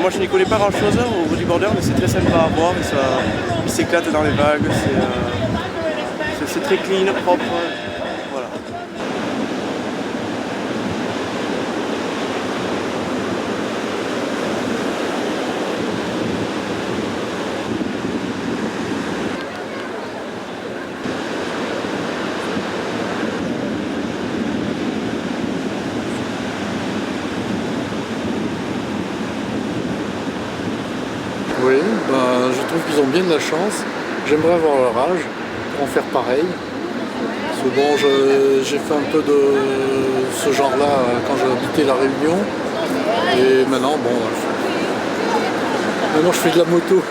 moi je n'y connais pas grand chose au bodyboarder, mais c'est très sympa à voir, et ça, il s'éclate dans les vagues, c'est très clean, propre, voilà. Oui, ben, je trouve qu'ils ont bien de la chance. J'aimerais avoir leur âge pour en faire pareil. Parce que bon, j'ai fait un peu de ce genre-là quand j'habitais La Réunion. Et maintenant, bon, maintenant je fais de la moto.